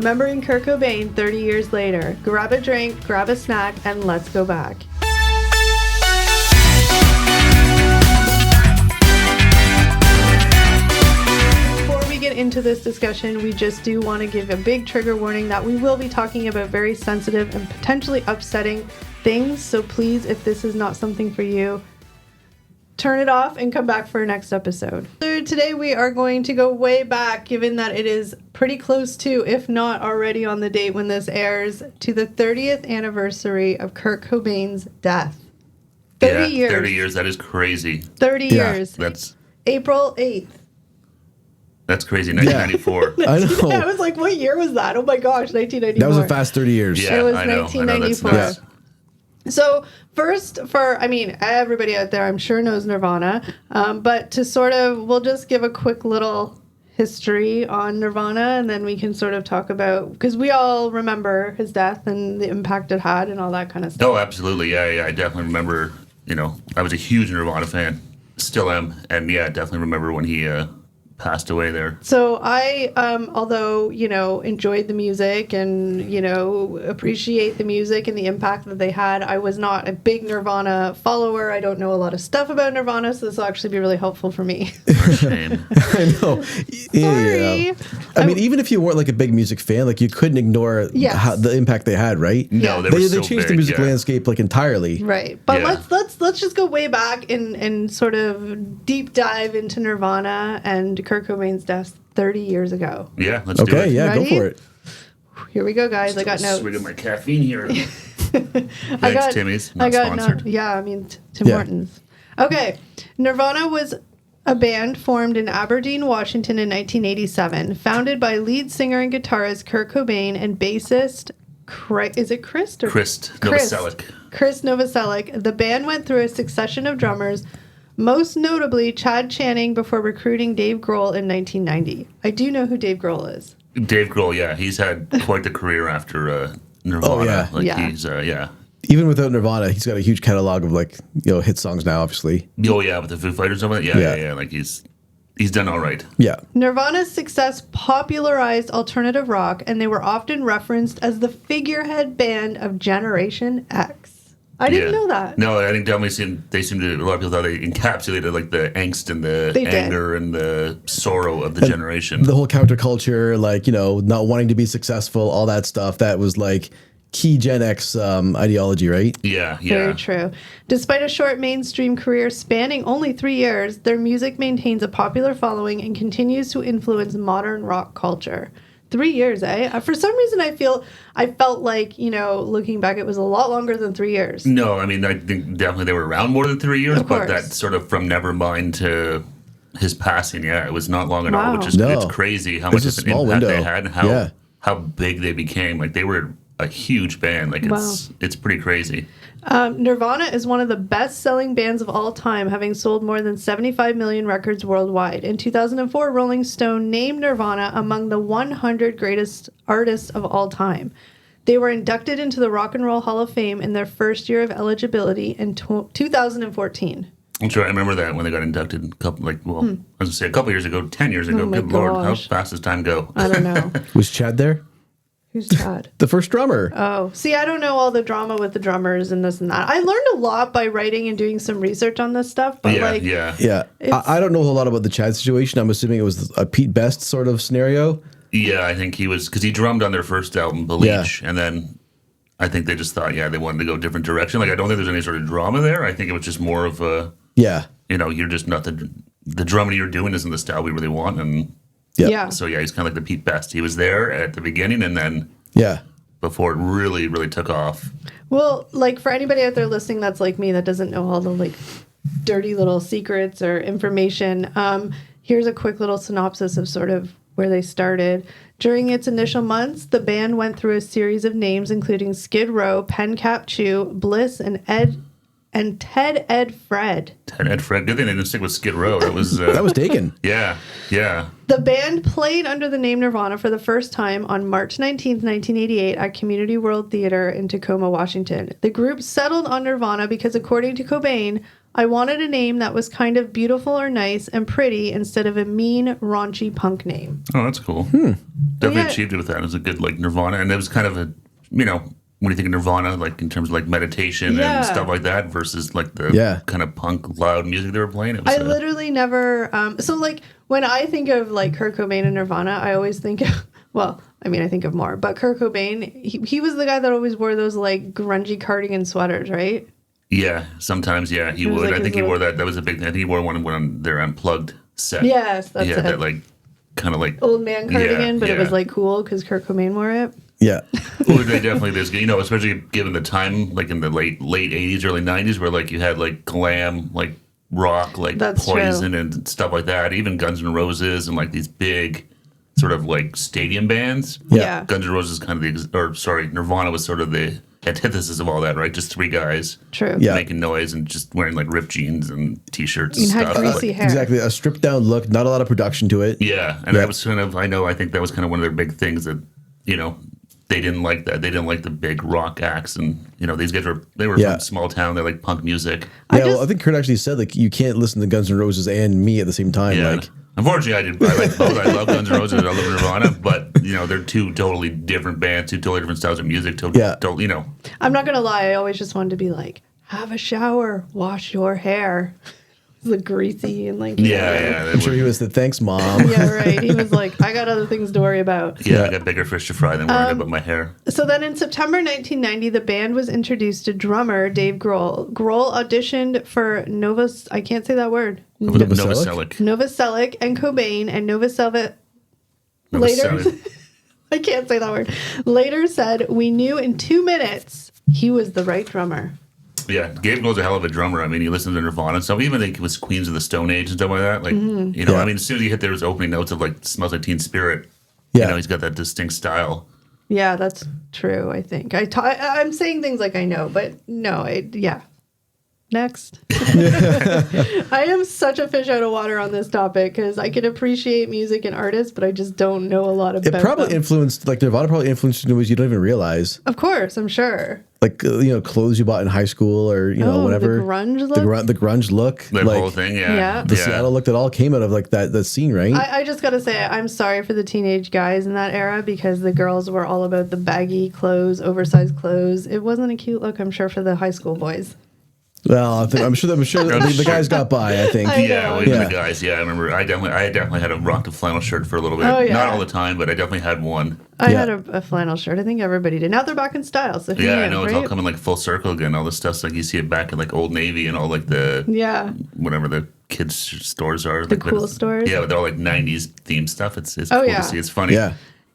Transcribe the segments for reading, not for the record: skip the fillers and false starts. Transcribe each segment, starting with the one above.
Remembering Kurt Cobain 30 years later. Grab a drink, grab a snack, and let's go back. Before we get into this discussion, we just do want to give a big trigger warning that we will be talking about very sensitive and potentially upsetting things. So please, if this is not something for you, turn it off and come back for our next episode. So today we are going to go way back, given that it is pretty close to, if not already on the date when this airs, to the 30th anniversary of Kurt Cobain's death. 30 years. 30 years. That is crazy. 30 years. That's April 8th. That's crazy. 1994. I know. I was like, what year was that? Oh my gosh, 1994. That was a fast 30 years. Yeah, It was I know. 1994. That's nuts. So first, everybody out there, I'm sure knows Nirvana, but to sort of, we'll just give a quick little history on Nirvana, and then we can sort of talk about, because we all remember his death and the impact it had and all that kind of stuff. Oh, absolutely. Yeah. I definitely remember, I was a huge Nirvana fan. Still am. And yeah, definitely remember when he passed away there. So I, although, enjoyed the music and, appreciate the music and the impact that they had, I was not a big Nirvana follower. I don't know a lot of stuff about Nirvana, so this will actually be really helpful for me. For shame. I know. Sorry. Yeah. I mean, even if you weren't like a big music fan, like you couldn't ignore the impact they had, right? No, Yeah. they They changed the music yeah. landscape like entirely. Right. But Yeah. let's just go way back and sort of deep dive into Nirvana and Kurt Cobain's death 30 years ago. Yeah, let's do it. Okay, yeah, Ready? go for it. Here we go, guys. I got Swig notes. of my caffeine here. I Thanks, got Timmy's. I Not got sponsored. Tim Yeah. Hortons. Okay. Nirvana was a band formed in Aberdeen, Washington in 1987, founded by lead singer and guitarist Kurt Cobain and bassist is it Chris? Or Chris Novoselic. Chris Novoselic. The band went through a succession of drummers, most notably Chad Channing, before recruiting Dave Grohl in 1990. I do know who Dave Grohl is. Dave Grohl, yeah. He's had quite the career after Nirvana. Oh, yeah. Yeah. He's, yeah. Even without Nirvana, he's got a huge catalog of like, hit songs now, obviously. Oh, yeah, with the Foo Fighters and all that. Yeah. Like, he's done all right. Yeah. Nirvana's success popularized alternative rock, and they were often referenced as the figurehead band of Generation X. I didn't know that. No, I think definitely they seem to, a lot of people thought they encapsulated like the angst and the They did. anger and the sorrow of the generation. The whole counterculture, like, not wanting to be successful, all that stuff. That was like key Gen X ideology, right? Yeah. Very true. Despite a short mainstream career spanning only 3 years, their music maintains a popular following and continues to influence modern rock culture. 3 years, eh? For some reason, I felt like, looking back, it was a lot longer than 3 years. No, I mean, I think definitely they were around more than 3 years, Of but course. that sort of from Nevermind to his passing, it was not long at all, Wow. which is No. it's crazy how It's much a of an small impact they window. had and how Yeah. how big they became. Like they were a huge band. Like it's pretty crazy. Nirvana is one of the best-selling bands of all time, having sold more than 75 million records worldwide. In 2004, Rolling Stone named Nirvana among the 100 greatest artists of all time. They were inducted into the Rock and Roll Hall of Fame in their first year of eligibility in 2014. I'm sure I remember that when they got inducted a couple, I was gonna say a couple years ago, 10 years ago. Oh my Good Lord, how gosh. fast does time go? I don't know. Was Chad there? Who's Chad? The first drummer. Oh, see, I don't know all the drama with the drummers and this and that. I learned a lot by writing and doing some research on this stuff. But Yeah. Yeah. I don't know a whole lot about the Chad situation. I'm assuming it was a Pete Best sort of scenario. Yeah, I think he was, because he drummed on their first album, Bleach, and then I think they just thought, they wanted to go a different direction. Like, I don't think there's any sort of drama there. I think it was just more of a, Yeah. you're just not the drumming you're doing isn't the style we really want. And Yeah. so, he's kind of like the Pete Best. He was there at the beginning and then Yeah. before it really, really took off. Well, like for anybody out there listening that's like me that doesn't know all the like dirty little secrets or information, here's a quick little synopsis of sort of where they started. During its initial months, the band went through a series of names including Skid Row, Pencap Chew, Bliss, and Ted Ed Fred. Ted Ed Fred. Good thing they didn't stick with Skid Row. That was That was taken. yeah. The band played under the name Nirvana for the first time on March 19th, 1988 at Community World Theater in Tacoma, Washington. The group settled on Nirvana because, according to Cobain, I wanted a name that was kind of beautiful or nice and pretty instead of a mean, raunchy punk name. Oh, that's cool. Definitely achieved it with that. It was a good like Nirvana, and it was kind of a when you think of Nirvana, like in terms of like meditation and stuff like that, versus like the kind of punk loud music they were playing. It was, I literally never. So like when I think of like Kurt Cobain and Nirvana, I always think of I think of more, but Kurt Cobain, he was the guy that always wore those like grungy cardigan sweaters, right? Yeah, sometimes, he would. Like I think he wore that. That was a big thing. I think he wore one on their Unplugged set. Yes, that's it. That like kind of like old man cardigan, but it was like cool because Kurt Cobain wore it. Yeah. Well, they definitely, there's, especially given the time, like in the late 80s, early 90s, where like you had like glam, like rock, like That's Poison true. and stuff like that. Even Guns N' Roses and like these big sort of like stadium bands. Yeah. Guns N' Roses kind of Nirvana was sort of the antithesis of all that, right? Just three guys True. making noise and just wearing like ripped jeans and t-shirts and had stuff. greasy hair. Exactly. A stripped down look, not a lot of production to it. Yeah, and that was kind of, I think that was kind of one of their big things that, they didn't like that. They didn't like the big rock acts, and these guys were from small town. They like punk music. I think Kurt actually said like you can't listen to Guns N' Roses and me at the same time. Yeah. Like, unfortunately, I like both. I love Guns N' Roses and I love Nirvana, but they're two totally different bands, two totally different styles of music. Totally. I'm not gonna lie. I always just wanted to be like, have a shower, wash your hair. Look greasy and like I'm sure he was the thanks, mom. Yeah, right. He was like, I got other things to worry about. Yeah, I got bigger fish to fry than worrying about my hair. So then in September 1990, the band was introduced to drummer Dave Grohl. Grohl auditioned for I can't say that word. Novoselic. Novoselic and Cobain and Novoselic later. I can't say that word. Later said, we knew in 2 minutes he was the right drummer. Yeah, Gabe Grohl's a hell of a drummer. I mean, you listen to Nirvana and stuff. Even like it was Queens of the Stone Age and stuff like that. Like, I mean, as soon as you hit those opening notes of like "Smells Like Teen Spirit," he's got that distinct style. Yeah, that's true. I think I'm saying things like I know, but no, Next. I am such a fish out of water on this topic because I can appreciate music and artists, but I just don't know a lot about it. Probably them. influenced, like Nirvana probably influenced you in ways you don't even realize. Of course, I'm sure. Like clothes you bought in high school or whatever. The grunge look. The grunge look. That like, whole thing, yeah. The Seattle look that all came out of like that scene, right? I just gotta say I'm sorry for the teenage guys in that era because the girls were all about the baggy clothes, oversized clothes. It wasn't a cute look, I'm sure, for the high school boys. Well, I'm sure the guys got by. I think. The guys. Yeah, I remember. I definitely had a rocked a flannel shirt for a little bit. Oh, yeah. Not all the time, but I definitely had one. I had a flannel shirt. I think everybody did. Now they're back in style. So I know it's all coming like full circle again. All this stuff's like you see it back in like Old Navy and all like the whatever the kids stores are. The like, cool stores. Yeah, they're all like '90s themed stuff. It's cool to see. It's funny. Yeah.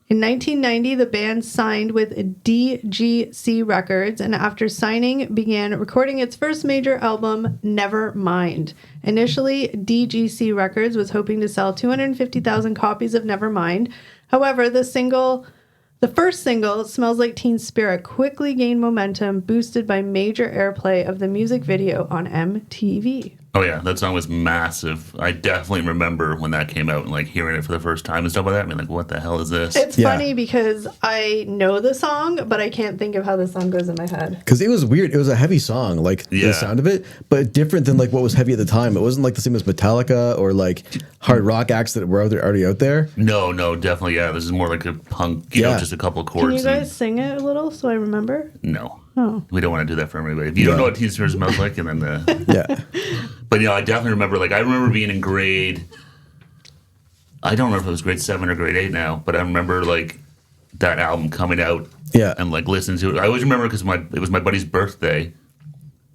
In 1990, the band signed with DGC Records, and after signing, began recording its first major album, Nevermind. Initially, DGC Records was hoping to sell 250,000 copies of Nevermind. However, the first single, Smells Like Teen Spirit, quickly gained momentum, boosted by major airplay of the music video on MTV. Oh yeah, that song was massive. I definitely remember when that came out and like hearing it for the first time and stuff like that. I mean, like, what the hell is this? It's funny because I know the song, but I can't think of how the song goes in my head. Because it was weird. It was a heavy song, like the sound of it, but different than like what was heavy at the time. It wasn't like the same as Metallica or like hard rock acts that were already out there. No, definitely. Yeah, this is more like a punk. You know, just a couple of chords. Can you guys sing it a little so I remember? No. Oh. We don't want to do that for everybody. If you don't know what Teen Spirit smells like, and then But I definitely remember. Like I remember being in grade. I don't remember if it was grade 7 or grade 8 now, but I remember like that album coming out. And like listening to it. I always remember because it was my buddy's birthday,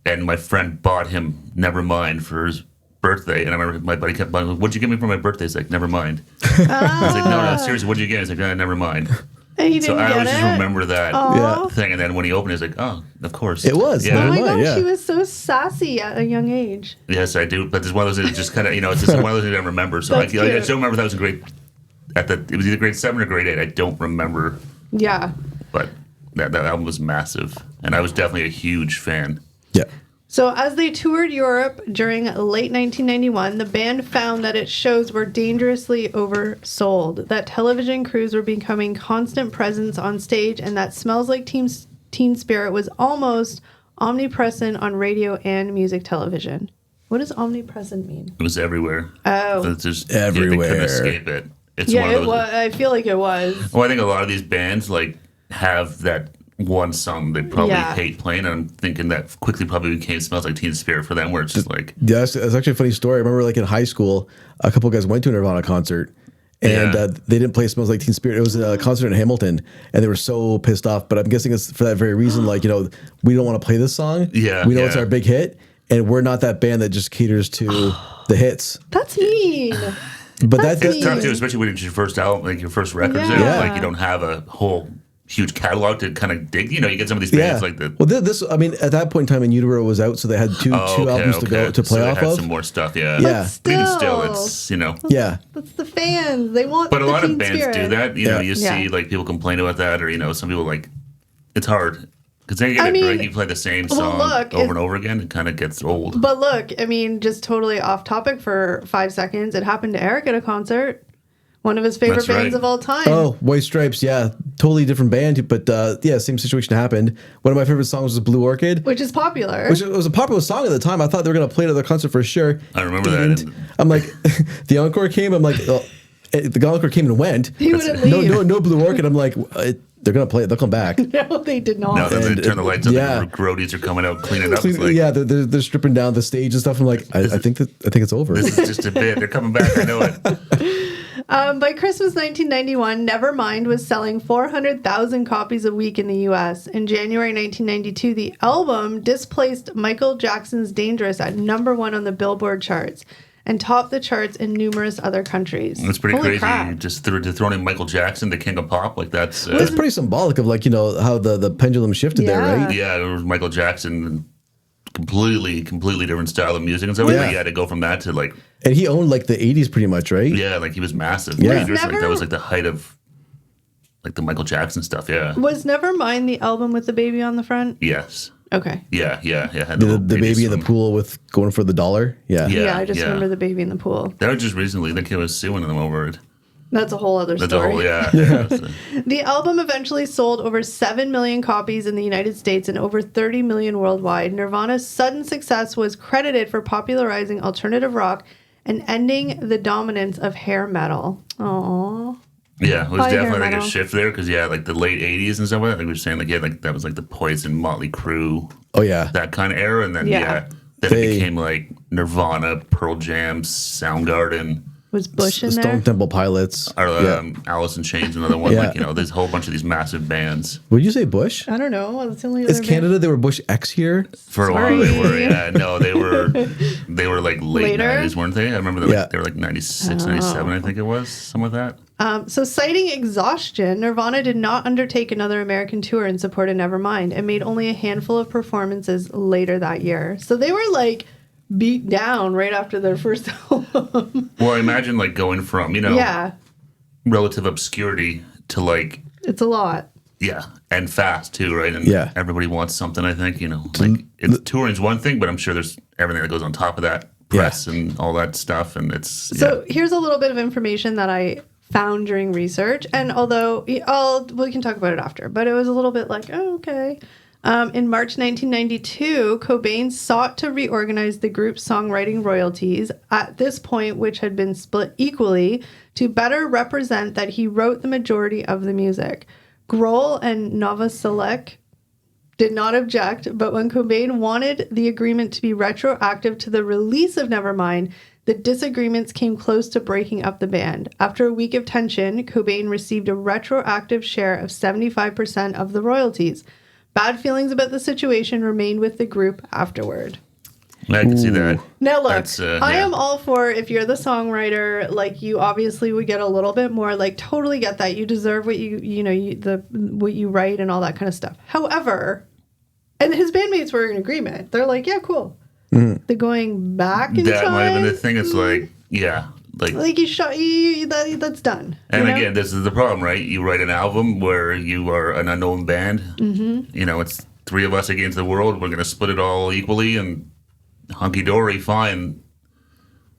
and my friend bought him Nevermind for his birthday, and I remember my buddy kept buying. What'd you give me for my birthday? He's like, Nevermind. I was like, no, seriously, what'd you get? He's like, Nevermind. And he didn't I get always it? just remember that thing, and then when he opened it, he's like, oh, of course. It was. Oh my gosh, she was so sassy at a young age. Yes, I do. But it's one of those things just kind of, it's just one of those things I don't remember. So I just don't remember if that was in grade, it was either grade 7 or grade 8. I don't remember. Yeah. But that album was massive, and I was definitely a huge fan. Yeah. So as they toured Europe during late 1991, the band found that its shows were dangerously oversold, that television crews were becoming constant presence on stage, and that Smells Like Teen Spirit was almost omnipresent on radio and music television. What does omnipresent mean? It was everywhere. Oh. It's just Everywhere. They couldn't escape it. It's Yeah, one of those. it was, I feel like it was. Well, I think a lot of these bands like have that one song they probably hate playing. And I'm thinking that quickly probably became Smells Like Teen Spirit for them, where it's just like. Yeah, that's actually a funny story. I remember like in high school, a couple of guys went to a Nirvana concert. And they didn't play Smells Like Teen Spirit. It was a concert in Hamilton, and they were so pissed off. But I'm guessing it's for that very reason. Like, we don't want to play this song. Yeah, we know it's our big hit, and we're not that band that just caters to the hits. That's mean. But That's It's tough too, especially when it's your first album, like your first records. Yeah. Like you don't have a whole huge catalog to kind of dig. You get some of these bands like the. Well, this I mean, at that point in time, In Utero was out, so they had two albums to go to play so off they had of. some more stuff, Yeah. But Even still, it's That's the fans. They want. But a lot teen of bands spirit. do that. You see like people complain about that, or some people like it's hard because then you play the same song over and over again. It kind of gets old. But look, I mean, just totally off topic for 5 seconds. It happened to Eric at a concert. One of his favorite bands of all time. Oh, White Stripes, yeah. Totally different band, but same situation happened. One of my favorite songs was Blue Orchid. Which is popular. Which was a popular song at the time. I thought they were going to play it at their concert for sure. I remember that. I'm like, the encore came. I'm like, the encore came and went. He wouldn't leave. No Blue Orchid. I'm like, they're going to play it. They'll come back. No, they did not. No, then they turn the lights on. The roadies are coming out, cleaning up. They're stripping down the stage and stuff. I'm like, I think it's over. This is just a bit. They're coming back. I know it. By Christmas 1991, Nevermind was selling 400,000 copies a week in the U.S. In January 1992, the album displaced Michael Jackson's Dangerous at #1 on the Billboard charts and topped the charts in numerous other countries. That's pretty Holy crazy. Crap. Just throwing in Michael Jackson, the king of pop, like that's. It's pretty symbolic of how the pendulum shifted there, right? Yeah, it was Michael Jackson. Completely different style of music and stuff. Yeah. He had to go from that to like. And he owned like the 80s pretty much, right? Yeah, like he was massive. Yeah. That was like the height of like the Michael Jackson stuff. Yeah. Was Nevermind the album with the baby on the front? Yes. Okay. Yeah. The baby in the pool with going for the dollar. Yeah. Yeah, I just remember the baby in the pool. That was just recently. The kid was suing them over it. That's a whole other story. The album eventually sold over 7 million copies in the United States and over 30 million worldwide. Nirvana's sudden success was credited for popularizing alternative rock and ending the dominance of hair metal. Aww. Yeah, it was definitely like a shift there because like the late '80s and stuff. Like we were saying, like that was like the Poison, Motley Crue. Oh yeah, that kind of era, and then then it became like Nirvana, Pearl Jam, Soundgarden. Was Bush in there? Stone Temple Pilots. Or Alice in Chains, another one. Like, there's a whole bunch of these massive bands. Would you say Bush? I don't know. That's the only other Is Canada, they were Bush X here? For a while they were, No, they were like late 90s, weren't they? I remember they were like 96, 97, I think it was. Something like that. So citing exhaustion, Nirvana did not undertake another American tour in support of Nevermind and made only a handful of performances later that year. So they were like beat down right after their first album. Well, I imagine like going from, relative obscurity to like... It's a lot. Yeah, and fast too, right? And everybody wants something, I think, Like, touring's one thing, but I'm sure there's everything that goes on top of that. Press and all that stuff, and it's... So here's a little bit of information that I found during research, and although we can talk about it after, but it was a little bit like, oh, okay. In March 1992, Cobain sought to reorganize the group's songwriting royalties at this point, which had been split equally, to better represent that he wrote the majority of the music. Grohl and Novoselic did not object, but when Cobain wanted the agreement to be retroactive to the release of Nevermind, the disagreements came close to breaking up the band. After a week of tension, Cobain received a retroactive share of 75% of the royalties. Bad feelings about the situation remained with the group afterward. I can see that. Now look, I am all for, if you're the songwriter, like you obviously would get a little bit more, like totally get that. You deserve what what you write and all that kind of stuff. However, and his bandmates were in agreement. They're like, yeah, cool. Mm. They're going back in that time. Might have been the thing. It's like, Like you shot that's done. And again, this is the problem, right? You write an album where you are an unknown band. Mm-hmm. It's 3 of us against the world. We're going to split it all equally and hunky dory, fine.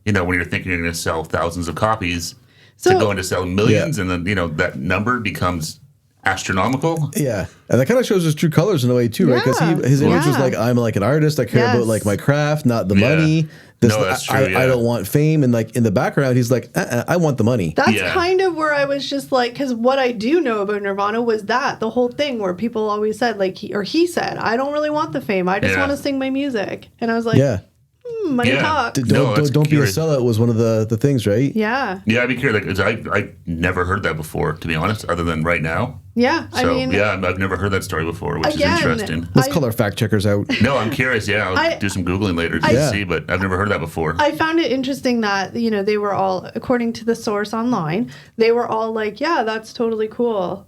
When you're thinking you're going to sell thousands of copies, to going to sell millions, and then that number becomes astronomical. Yeah, and that kind of shows his true colors in a way too, right? Because his image was like, I'm like an artist. I care about like my craft, not the money. that's true. I don't want fame. And like in the background, he's like, I want the money. That's kind of where I was just like, because what I do know about Nirvana was that the whole thing where people always said, like, he said, I don't really want the fame. I just want to sing my music. And I was like, money talks. Don't be a sellout was one of the things, right? Yeah. Yeah, I'd be curious. Like, I never heard that before, to be honest, other than right now. Yeah, So, I've never heard that story before, which is interesting. Let's call our fact checkers out. No, I'm curious. Yeah, I'll do some Googling later to see, but I've never heard that before. I found it interesting that, they were all, according to the source online, they were all like, yeah, that's totally cool.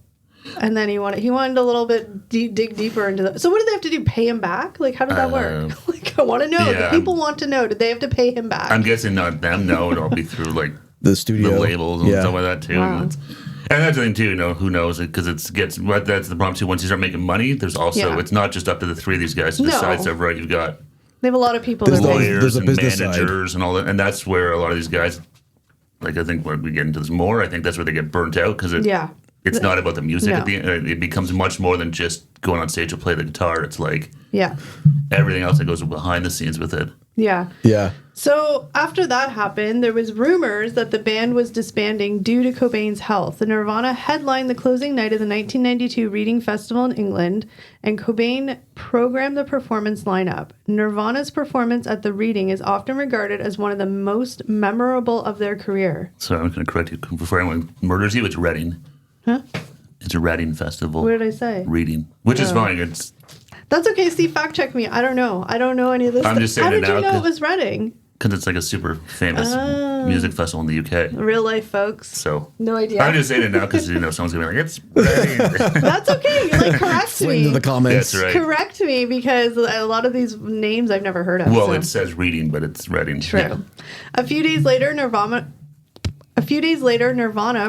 And then he wanted a little bit dig deeper into that. So what did they have to do? Pay him back? Like, how did that work? Like, I want to know. The people want to know. Did they have to pay him back? I'm guessing not them. No, it'll be through like the studio, the labels and stuff like that too. Wow. And that's the thing too. Who knows? Because that's the problem too. Once you start making money, there's also it's not just up to the three of these guys to decide stuff. Right? You've got they have a lot of people. There's lawyers and managers side. And all that, and that's where a lot of these guys. Like I think when we get into this more, I think that's where they get burnt out because it's not about the music at the end. It becomes much more than just going on stage to play the guitar. It's like everything else that goes behind the scenes with it. Yeah. Yeah. So after that happened, there was rumors that the band was disbanding due to Cobain's health. The Nirvana headlined the closing night of the 1992 Reading Festival in England, and Cobain programmed the performance lineup. Nirvana's performance at the Reading is often regarded as one of the most memorable of their career. So I'm going to correct you before anyone murders you. It's Reading. Huh? It's a Reading festival. What did I say? Reading, which is fine. That's okay. Steve, fact check me. I don't know. I don't know any of this. I'm just saying How did now you know it was Reading? Because it's like a super famous music festival in the UK. Real life, folks. So no idea. I'm just saying it now because someone's gonna be like, "It's Reading." That's okay. Like, correct me. In the comments. That's right. Correct me because a lot of these names I've never heard of. Well, it says Reading, but it's Reading. True. Yeah. A few days later, Nirvana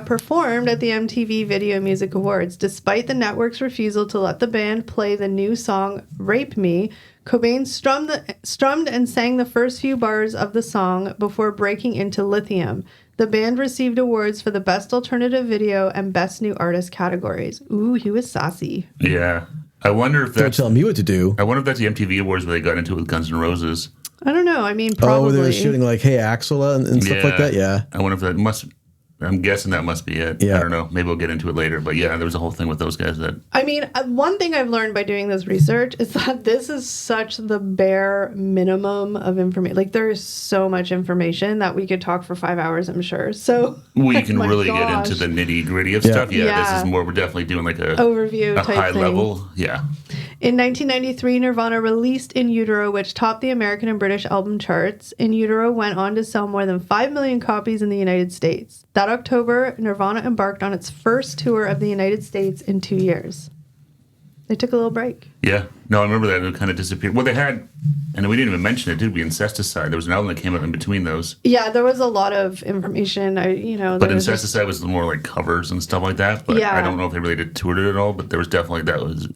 performed at the MTV Video Music Awards. Despite the network's refusal to let the band play the new song "Rape Me," Cobain strummed and sang the first few bars of the song before breaking into Lithium. The band received awards for the Best Alternative Video and Best New Artist categories. Ooh, he was sassy. Yeah. I wonder if that's... Don't tell me what to do. I wonder if that's the MTV Awards where they got into it with Guns N' Roses. I don't know. I mean, probably. Oh, they were shooting like Hey Axel and stuff like that? Yeah. I wonder if that must... I'm guessing that must be it. Yeah. I don't know. Maybe we'll get into it later. But yeah, there was a whole thing with those guys that... I mean, one thing I've learned by doing this research is that this is such the bare minimum of information. Like, there is so much information that we could talk for 5 hours, I'm sure. So, we can really get into the nitty gritty of stuff. Yeah, this is more, we're definitely doing like a overview a type high thing. level. Yeah. In 1993, Nirvana released In Utero, which topped the American and British album charts. In Utero went on to sell more than 5 million copies in the United States. That October, Nirvana embarked on its first tour of the United States in 2 years. They took a little break. Yeah. No, I remember that. It kind of disappeared. Well, they had, and we didn't even mention it, did we? Incesticide. There was an album that came out in between those. Yeah, there was a lot of information. But Incesticide was more like covers and stuff like that. But I don't know if they really did toured it at all. But there was definitely, that was,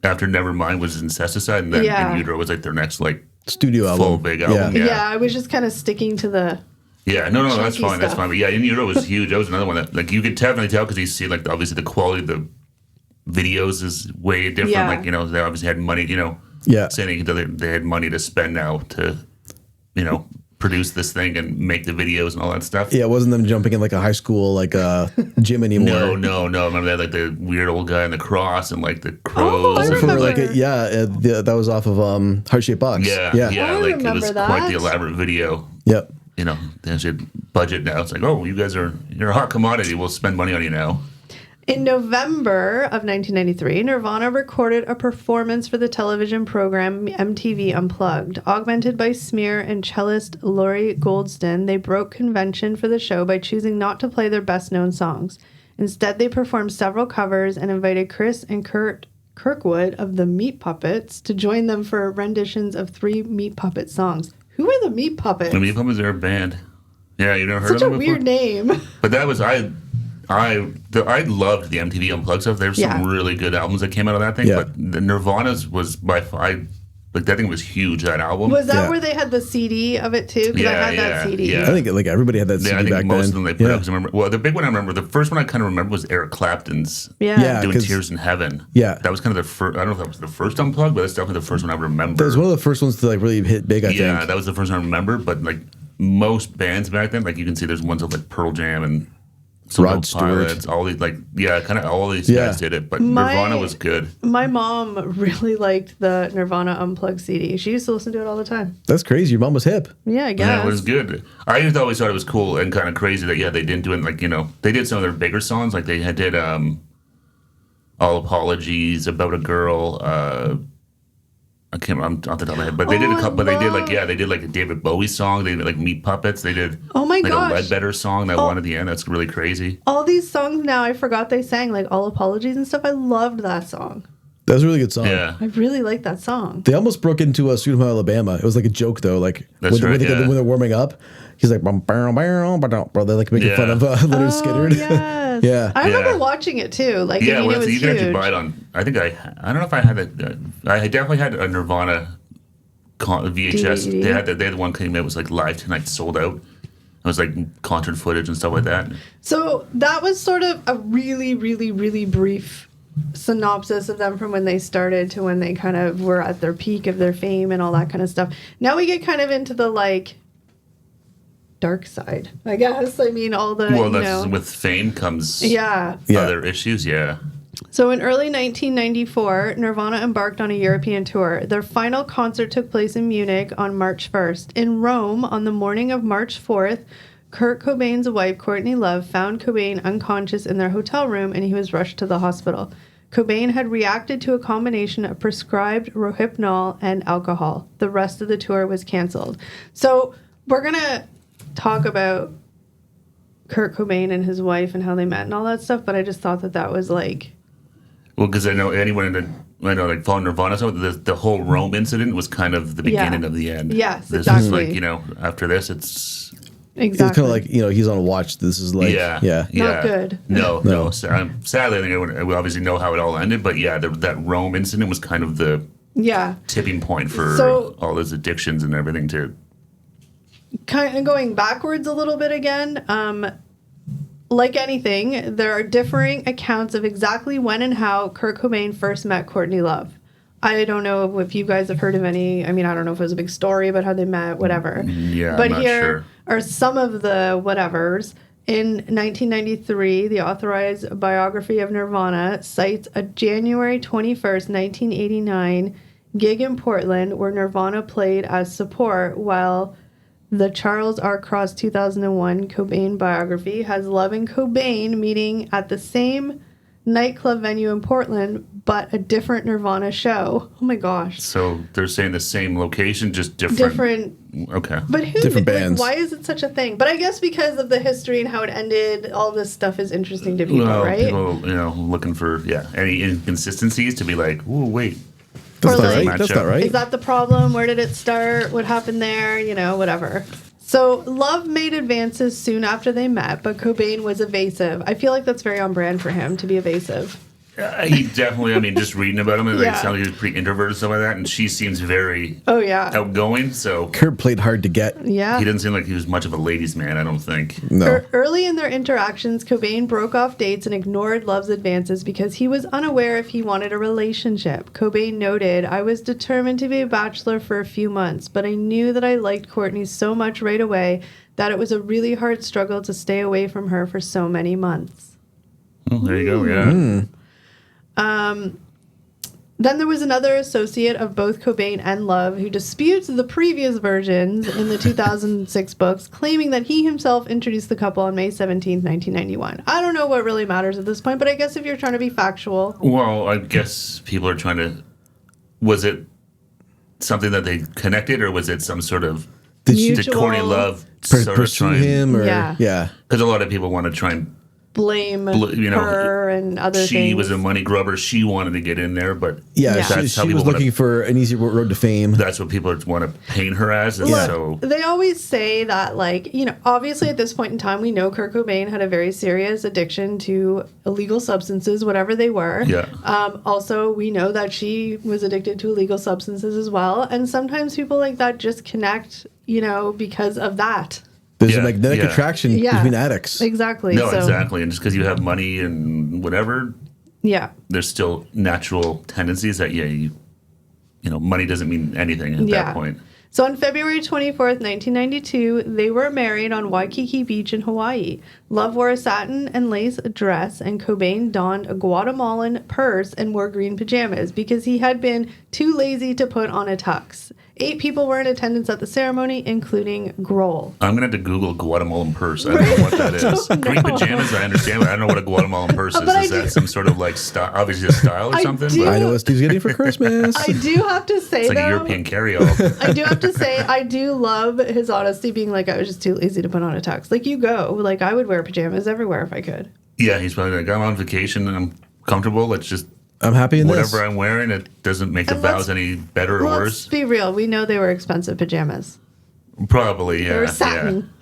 after Nevermind was Incesticide, and then In Utero was like their next like studio full album. big album. Yeah, I was just kind of sticking to the... Yeah, no, that's fine. Stuff. That's fine. But yeah, In Utero was huge. That was another one that, like, you could definitely tell because you see, like, obviously the quality of the videos is way different. Yeah. Like, they obviously had money, saying they had money to spend now to, produce this thing and make the videos and all that stuff. Yeah, it wasn't them jumping in like a high school gym anymore. No. Remember they had like the weird old guy on the cross and like the crows. I remember. That was off of Heart Shaped Box. Yeah. I Like it was remember quite the that. elaborate video. Yep. They actually had budget now. It's like, oh, you're a hot commodity. We'll spend money on you now. In November of 1993, Nirvana recorded a performance for the television program MTV Unplugged. Augmented by smear and cellist Laurie Goldston, they broke convention for the show by choosing not to play their best-known songs. Instead, they performed several covers and invited Chris and Kurt Kirkwood of the Meat Puppets to join them for renditions of 3 Meat Puppet songs. Who are the Meat Puppets? The Meat Puppets are a band. Yeah, you've never heard of them before? Such a weird name. But that was... I loved the MTV Unplugged stuff. There were some really good albums that came out of that thing, but the Nirvana's was by far... Like that thing was huge. That album Was that where they had the CD of it too? Because I had that CD. Yeah. I think like everybody had that CD I think back most then. of them they put out. 'Cause I remember, well, the big one I remember, the first one I kind of remember was Eric Clapton's. Yeah. Doing Tears in Heaven. Yeah. That was kind of the first. I don't know if that was the first Unplugged, but that's definitely the first one I remember. That was one of the first ones to like really hit big. I think. Yeah, that was the first one I remember. But like most bands back then, like you can see, there's ones of like Pearl Jam and Rod Stewart. Pilots, all these kind of all these guys did it. But Nirvana was good. My mom really liked the Nirvana Unplugged CD. She used to listen to it all the time. That's crazy. Your mom was hip. Yeah, I guess. Yeah, it was good. I just always thought it was cool and kind of crazy that they didn't do it like they did some of their bigger songs, like they did All Apologies, About a Girl. I can't remember off the top of my head, but they did a couple. But they did like a David Bowie song. They did like Meat Puppets. They did a Ledbetter song, that one at the end. That's really crazy. All these songs now, I forgot they sang like All Apologies and stuff. I loved that song. That was a really good song. Yeah, I really like that song. They almost broke into Sweet Home Alabama. It was like a joke though. Like when they're warming up, he's like, bro, they're like making fun of Leonard Skinner. Yes. Yeah. I remember watching it too. Like, yeah, it was you huge. can actually buy it on. I think I don't know if I had it. I definitely had a Nirvana VHS. DVD. They had the one came out, was like Live Tonight, sold out. It was like concert footage and stuff like that. So that was sort of a really, really, really brief synopsis of them from when they started to when they kind of were at their peak of their fame and all that kind of stuff. Now we get kind of into the like dark side, I guess. I mean, all the with fame comes yeah. other issues. Yeah. So in early 1994, Nirvana embarked on a European tour. Their final concert took place in Munich on March 1st. In Rome, on the morning of March 4th, Kurt Cobain's wife, Courtney Love, found Cobain unconscious in their hotel room, and he was rushed to the hospital. Cobain had reacted to a combination of prescribed Rohypnol and alcohol. The rest of the tour was canceled. So we're going to talk about Kurt Cobain and his wife and how they met and all that stuff, but I just thought that was like... Well, because I know like following Nirvana, so the whole Rome incident was kind of the beginning of the end. Yes, this exactly. is like, after this, it's... Exactly. It's kind of like, he's on a watch. This is like, Not good. No. Sadly, I think we obviously know how it all ended, but that Rome incident was kind of the tipping point for all those addictions and everything to... Kind of going backwards a little bit again, like anything, there are differing accounts of exactly when and how Kurt Cobain first met Courtney Love. I don't know if you guys have heard of any. I mean, I don't know if it was a big story about how they met, whatever. Yeah, but I'm not here sure. are some of the whatevers. In 1993, the authorized biography of Nirvana cites a January 21st, 1989 gig in Portland where Nirvana played as support, while the Charles R. Cross 2001 Cobain biography has Love and Cobain meeting at the same nightclub venue in Portland, but a different Nirvana show. Oh my gosh. So they're saying the same location, just different. Okay. But different bands. Why is it such a thing? But I guess because of the history and how it ended, all this stuff is interesting to people, right? People, looking for any inconsistencies to be like, oh wait. That's not right. That's not right. Is that the problem? Where did it start? What happened there? Whatever. So Love made advances soon after they met, but Cobain was evasive. I feel like that's very on brand for him to be evasive. He definitely, just reading about him, it sounds like he was pretty introverted and stuff like that, and she seems very outgoing, so... Kurt played hard to get. Yeah. He doesn't seem like he was much of a ladies' man, I don't think. No. Early in their interactions, Cobain broke off dates and ignored Love's advances because he was unaware if he wanted a relationship. Cobain noted, "I was determined to be a bachelor for a few months, but I knew that I liked Courtney so much right away that it was a really hard struggle to stay away from her for so many months." Oh, there you go, yeah. Then there was another associate of both Cobain and Love who disputes the previous versions in the 2006 books, claiming that he himself introduced the couple on May 17th, 1991. I don't know what really matters at this point, but I guess if you're trying to be factual... Well, I guess people are trying to... Was it something that they connected, or was it some sort of... Did Courtney Love pursue him? Or, Yeah. Because a lot of people want to try and blame her and other things. She was a money grubber. She wanted to get in there, but she was looking for an easy road to fame. That's what people want to paint her as. So they always say that, like, obviously at this point in time, we know Kurt Cobain had a very serious addiction to illegal substances, whatever they were. Yeah. Also, we know that she was addicted to illegal substances as well. And sometimes people like that just connect, because of that. There's a magnetic attraction between addicts. Exactly. No, exactly. And just because you have money and whatever, there's still natural tendencies that, money doesn't mean anything at that point. So on February 24th, 1992, they were married on Waikiki Beach in Hawaii. Love wore a satin and lace dress, and Cobain donned a Guatemalan purse and wore green pajamas because he had been too lazy to put on a tux. 8 people were in attendance at the ceremony, including Grohl. I'm going to have to Google Guatemalan purse. I don't know what that is. Green pajamas, I understand, but I don't know what a Guatemalan purse is. Is that some sort of style, obviously a style or something? I know what Steve's getting for Christmas. I do have to say, it's like a European carry-all. I do have to say, I do love his honesty, being like, I was just too lazy to put on a tux. Like, you go. Like, I would wear pajamas everywhere if I could. Yeah, he's probably like, I'm on vacation and I'm comfortable. I'm happy in whatever I'm wearing, it doesn't make the vows any better or worse. Let's be real. We know they were expensive pajamas. Probably, yeah. They were satin.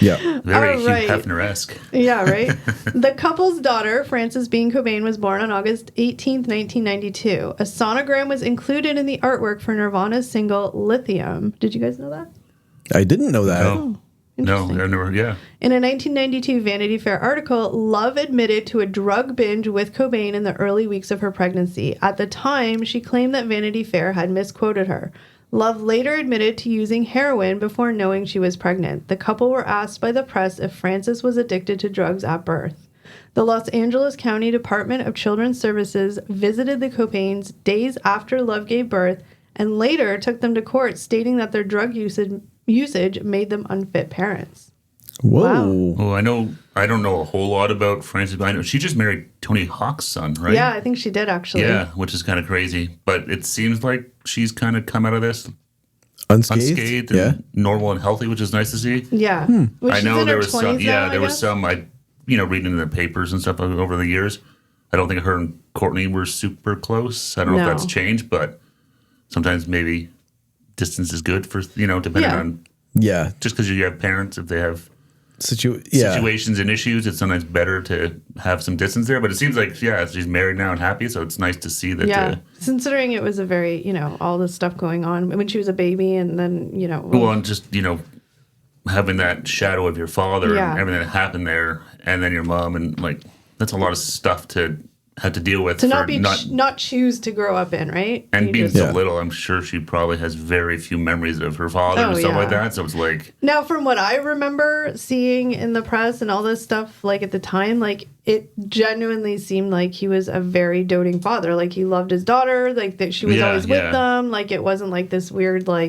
Yeah. Very Hugh Hefner-esque. Yeah, right? The couple's daughter, Frances Bean Cobain, was born on August 18th, 1992. A sonogram was included in the artwork for Nirvana's single Lithium. Did you guys know that? I didn't know that. No, I've never, In a 1992 Vanity Fair article, Love admitted to a drug binge with Cobain in the early weeks of her pregnancy. At the time, she claimed that Vanity Fair had misquoted her. Love later admitted to using heroin before knowing she was pregnant. The couple were asked by the press if Frances was addicted to drugs at birth. The Los Angeles County Department of Children's Services visited the Cobains days after Love gave birth and later took them to court, stating that their drug usage made them unfit parents. Whoa. Wow. Well, I don't know a whole lot about Frances, but I know she just married Tony Hawk's son, right? Yeah, I think she did, actually. Yeah, which is kind of crazy. But it seems like she's kind of come out of this unscathed and normal and healthy, which is nice to see. Yeah. I know there was some, there was some, reading in the papers and stuff over the years. I don't think her and Courtney were super close. I don't know if that's changed, but sometimes maybe distance is good for, depending on. Yeah. Just because you have parents, if they have situations and issues, it's sometimes better to have some distance there. But it seems like, she's married now and happy, so it's nice to see that. Yeah, considering it was a very, all this stuff going on when she was a baby and then, Well, and just, having that shadow of your father and everything that happened there, and then your mom, and, that's a lot of stuff to have to deal with. To not choose to grow up in, right? And being so little, I'm sure she probably has very few memories of her father and stuff like that. So it's like... Now, from what I remember seeing in the press and all this stuff, at the time, it genuinely seemed like he was a very doting father. He loved his daughter, that she was always with them. It wasn't this weird, I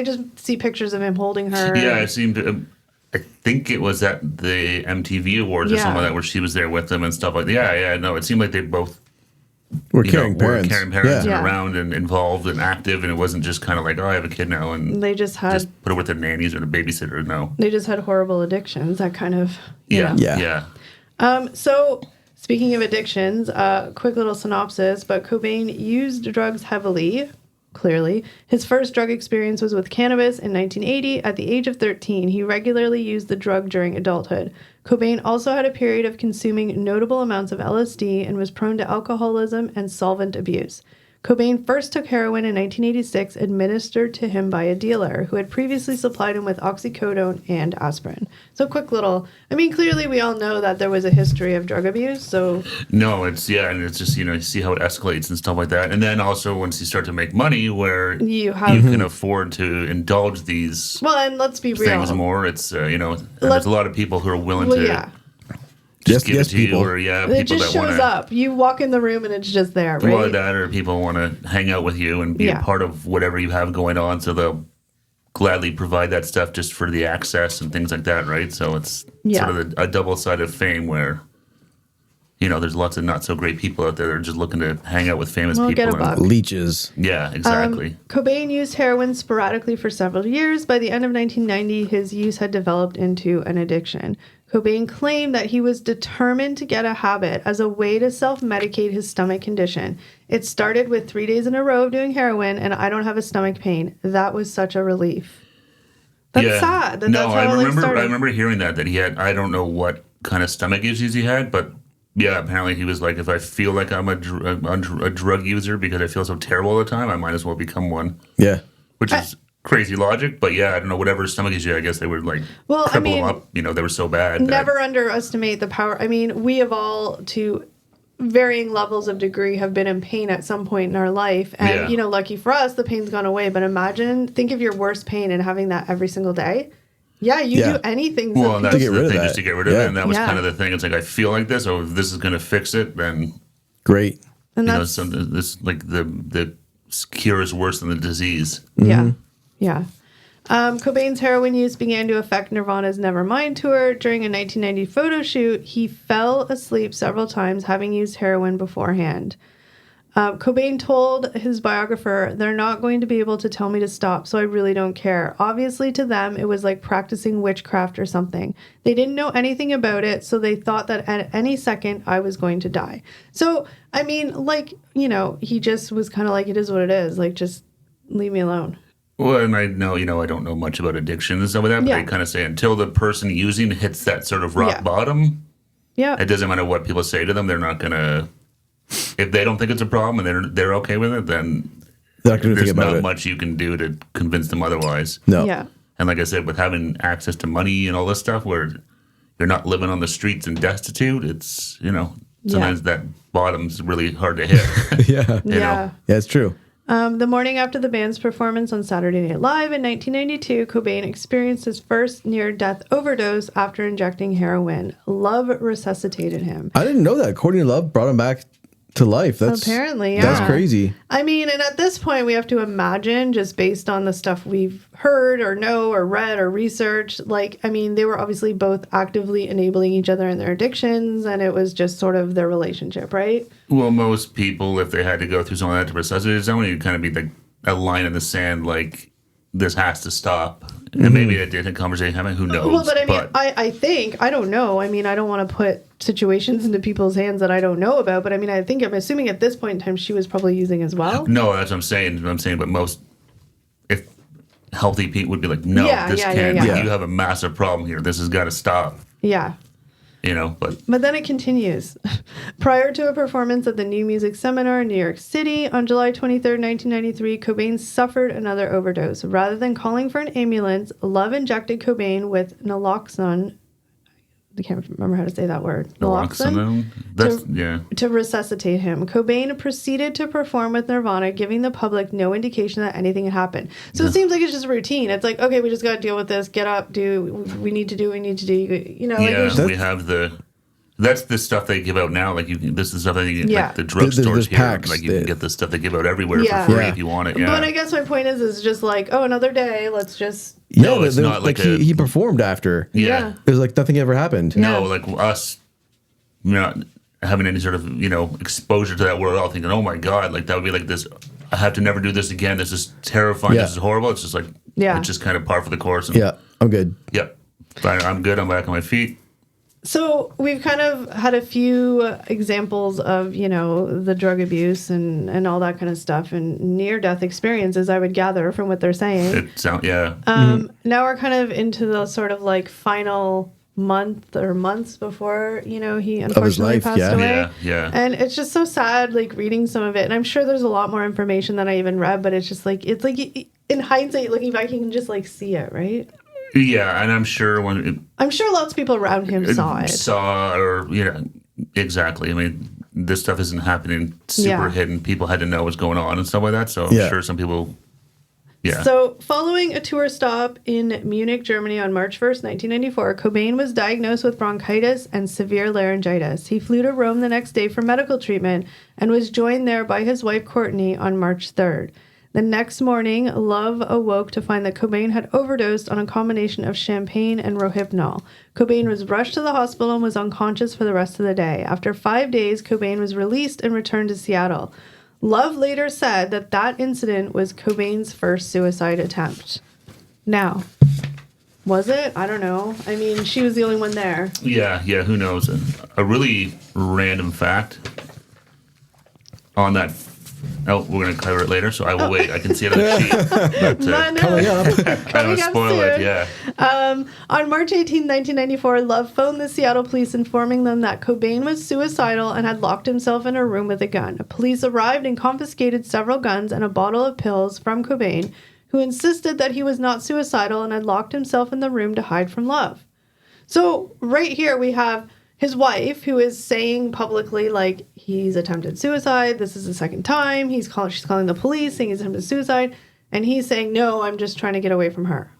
just see pictures of him holding her. Yeah, it seemed... I think it was at the MTV Awards or something like that where she was there with them and stuff like that. Yeah, no, it seemed like they both were caring parents and around and involved and active, and it wasn't just kind of like, I have a kid now, and they just put her with their nannies or the babysitter. No, they just had horrible addictions. That kind of yeah. So speaking of addictions, quick little synopsis. But Cobain used drugs heavily. Clearly, his first drug experience was with cannabis in 1980. At the age of 13, he regularly used the drug during adulthood. Cobain also had a period of consuming notable amounts of LSD and was prone to alcoholism and solvent abuse. Cobain first took heroin in 1986, administered to him by a dealer who had previously supplied him with oxycodone and aspirin. So clearly we all know that there was a history of drug abuse, so... No, and it's just, you see how it escalates and stuff like that. And then also once you start to make money where you can afford to indulge these and let's be real. Things more, it's, and there's a lot of people who are willing to... Just give it to people. You, or it people just that shows up. You walk in the room and it's just there, right? Well, that, or people want to hang out with you and be a part of whatever you have going on, so they'll gladly provide that stuff just for the access and things like that, right? So it's sort of a double-sided fame where, there's lots of not so great people out there that are just looking to hang out with famous people. Get a buck. Leeches. Yeah, exactly. Cobain used heroin sporadically for several years. By the end of 1990, his use had developed into an addiction. Cobain claimed that he was determined to get a habit as a way to self-medicate his stomach condition. It started with 3 days in a row of doing heroin, and I don't have a stomach pain. That was such a relief. That's sad. I remember hearing that he had, I don't know what kind of stomach issues he had, but yeah, apparently he was like, if I feel like I'm a drug user because I feel so terrible all the time, I might as well become one. Yeah. Which is crazy logic, but yeah, I don't know, whatever stomach issue, I guess they would like cripple him up. You know, they were so bad. Never underestimate the power. I mean, we have all, to varying levels of degree, have been in pain at some point in our life. And, lucky for us, the pain's gone away. But think of your worst pain and having that every single day. Yeah, you do anything. Well, that's the thing, just to get rid of it. And that was kind of the thing. It's like, I feel like this, or if this is going to fix it, then... Great. And that's... this, like, the cure is worse than the disease. Yeah. Yeah. Cobain's heroin use began to affect Nirvana's Nevermind tour. During a 1990 photo shoot, he fell asleep several times, having used heroin beforehand. Cobain told his biographer, "They're not going to be able to tell me to stop, so I really don't care. Obviously, to them, it was like practicing witchcraft or something. They didn't know anything about it, so they thought that at any second I was going to die." So, I mean, he just was kind of like, it is what it is. Like, just leave me alone. Well, and I know, I don't know much about addiction and stuff like that, but they kind of say until the person using hits that sort of rock bottom, it doesn't matter what people say to them, they're not going to, if they don't think it's a problem and they're okay with it, then there's not much you can do to convince them otherwise. No. Yeah. And like I said, with having access to money and all this stuff where you're not living on the streets and destitute, it's, sometimes that bottom's really hard to hit. Yeah, it's true. The morning after the band's performance on Saturday Night Live in 1992, Cobain experienced his first near-death overdose after injecting heroin. Love resuscitated him. I didn't know that. Courtney Love brought him back to life. That's apparently, yeah. That's crazy. I mean, and at this point, we have to imagine, just based on the stuff we've heard or know or read or researched, they were obviously both actively enabling each other in their addictions, and it was just sort of their relationship, right? Well, most people, if they had to go through some of that to resuscitate someone, it'd kind of be like a line in the sand, like, this has to stop. And maybe it did a conversation happen, who knows? Well, but I mean, I think, I don't know. I mean, I don't want to put situations into people's hands that I don't know about, but I mean, I'm assuming at this point in time she was probably using as well. No, that's what I'm saying. But most, if healthy people would be like, no, this can't. You have a massive problem here. This has got to stop. Yeah. But then it continues. Prior to a performance at the New Music Seminar in New York City on July 23rd, 1993, Cobain suffered another overdose. Rather than calling for an ambulance, Love injected Cobain with naloxone. I can't remember how to say that word. Naloxone? To resuscitate him. Cobain proceeded to perform with Nirvana, giving the public no indication that anything had happened. So it seems like it's just routine. It's like, okay, we just got to deal with this. Get up, we need to do. We have that's the stuff they give out now. Like this is the stuff that you get, like the drugstores here. Packs, like you can get the stuff they give out everywhere for free if you want it. Yeah. But I guess my point is just like, oh, another day. Let's just. No, it's not like he performed after. Yeah. It was like nothing ever happened. No, like us not having any sort of, exposure to that world at all, thinking, oh my God, like that would be like this, I have to never do this again. This is terrifying. This is horrible. It's just like, it's just kind of par for the course. And, I'm good. Yep. I'm good. I'm back on my feet. So we've kind of had a few examples of, the drug abuse and all that kind of stuff and near-death experiences, I would gather from what they're saying. Now we're kind of into the sort of like final month or months before, he unfortunately passed away. Yeah. And it's just so sad, like reading some of it. And I'm sure there's a lot more information than I even read, but it's just like, in hindsight, looking back, you can just like see it, right? Yeah, and I'm sure lots of people around him saw it. Exactly. I mean, this stuff isn't happening super hidden. People had to know what's going on and stuff like that. So I'm sure some people. Yeah. So following a tour stop in Munich, Germany on March 1st, 1994, Cobain was diagnosed with bronchitis and severe laryngitis. He flew to Rome the next day for medical treatment and was joined there by his wife Courtney on March 3rd. The next morning, Love awoke to find that Cobain had overdosed on a combination of champagne and Rohypnol. Cobain was rushed to the hospital and was unconscious for the rest of the day. After 5 days, Cobain was released and returned to Seattle. Love later said that incident was Cobain's first suicide attempt. Now, Was it? I don't know. I mean, she was the only one there. Yeah, who knows? A really random fact on that. Oh, we're going to cover it later, so I will wait. I can see it on the sheet. But, Coming up. I don't spoil it, yeah. On March 18, 1994, Love phoned the Seattle police informing them that Cobain was suicidal and had locked himself in a room with a gun. Police arrived and confiscated several guns and a bottle of pills from Cobain, who insisted that he was not suicidal and had locked himself in the room to hide from Love. So right here we have his wife, who is saying publicly, like, he's attempted suicide. This is the second time. She's calling the police, saying he's attempted suicide. And he's saying, no, I'm just trying to get away from her.